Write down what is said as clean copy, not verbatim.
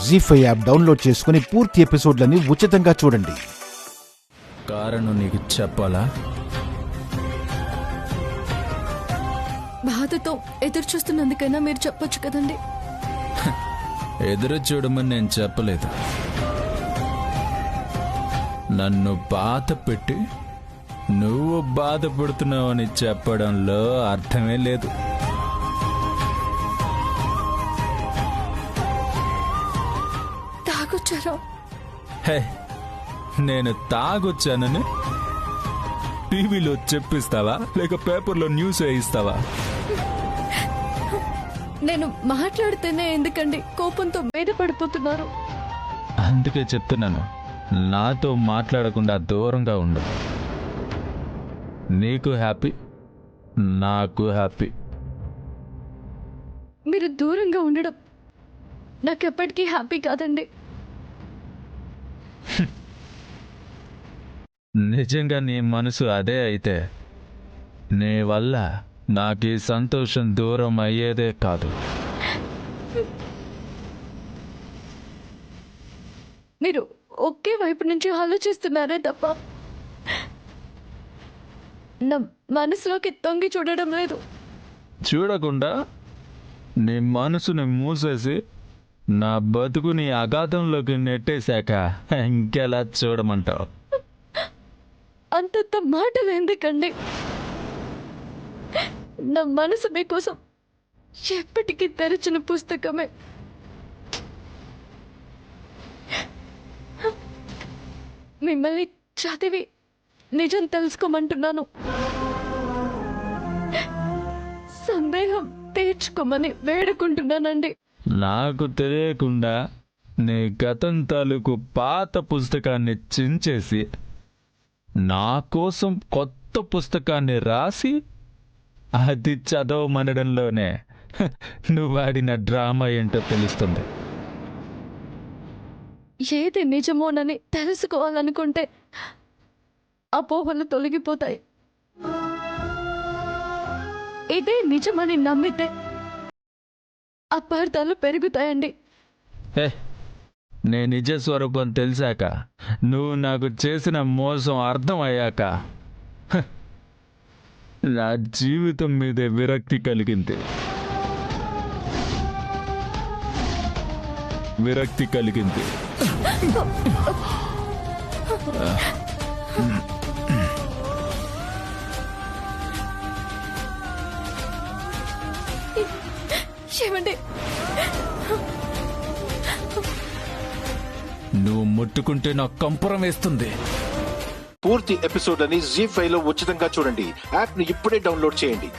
జీ5 app download చేసుకుని పూర్తి ఎపిసోడ్లని ఉచితంగా చూడండి. కారణం నీకు చెప్పాలా? బాధతో ఎదురు చూస్తున్నందుకైనా మీరు చెప్పొచ్చు కదండి. ఎదురు చూడమని నేను చెప్పలేదు. నన్ను బాధ పెట్టి నువ్వు బాధపడుతున్నావని చెప్పడంలో అర్థమే లేదు. తాగొచ్చారా? హే, నేను తాగొచ్చానని టీవీలో చెప్పిస్తావా లేక పేపర్లో న్యూస్ వేయిస్తావా? నేను మాట్లాడితేనే ఎందుకండి కోపంతో మీద పడిపోతున్నారు? అందుకే చెప్తున్నాను, నాతో మాట్లాడకుండా దూరంగా ఉండు. నీకు హ్యాపీ, నాకు హ్యాపీ. మీరు దూరంగా ఉండడం నాకెప్పటికీ హ్యాపీ కాదండి. నిజంగా నీ మనసు అదే అయితే నీ వల్ల నాకు ఈ సంతోషం దూరం అయ్యేదే కాదు. మీరు ఒకే వైపు నుంచి ఆలోచిస్తున్నారే తప్ప నా మనసులోకి తొంగి చూడడం లేదు. చూడకుండా నీ మనసుని మూసేసి నా బతుకుని అగాధంలోకి నెట్టేశాక ఇంకెలా చూడమంటావు? అంతంత మాటలు ఎందుకండి? నా మనసు మీకోసం ఎప్పటికీ తెరచిన పుస్తకమే. మిమ్మల్ని చదివి నిజం తెలుసుకోమంటున్నాను. సందేహం తీర్చుకోమని వేడుకుంటున్నానండి. నాకు తెలియకుండా నీ గతం తాలూకు పాత పుస్తకాన్ని చించేసి నా కోసం కొత్త పుస్తకాన్ని రాసి అది చదవమనడంలోనే నువ్వు ఆడిన డ్రామా ఏంటో తెలుస్తుంది. ఏది నిజమోనని తెలుసుకోవాలనుకుంటే అపోహలు తొలగిపోతాయి. ఇదే నిజమని నమ్మితే అపార్థాలు పెరుగుతాయండి. నీ నిజ స్వరూపం తెలిసాక, నువ్వు నాకు చేసిన మోసం అర్థం అయ్యాక నా జీవితం మీదే విరక్తి కలిగింది. ఏమండి, నువ్వు ముట్టుకుంటే నాకు కంపరం వేస్తుంది. పూర్తి ఎపిసోడ్లని జీ5 లో ఉచితంగా చూడండి. యాప్ ని ఇప్పుడే డౌన్లోడ్ చేయండి.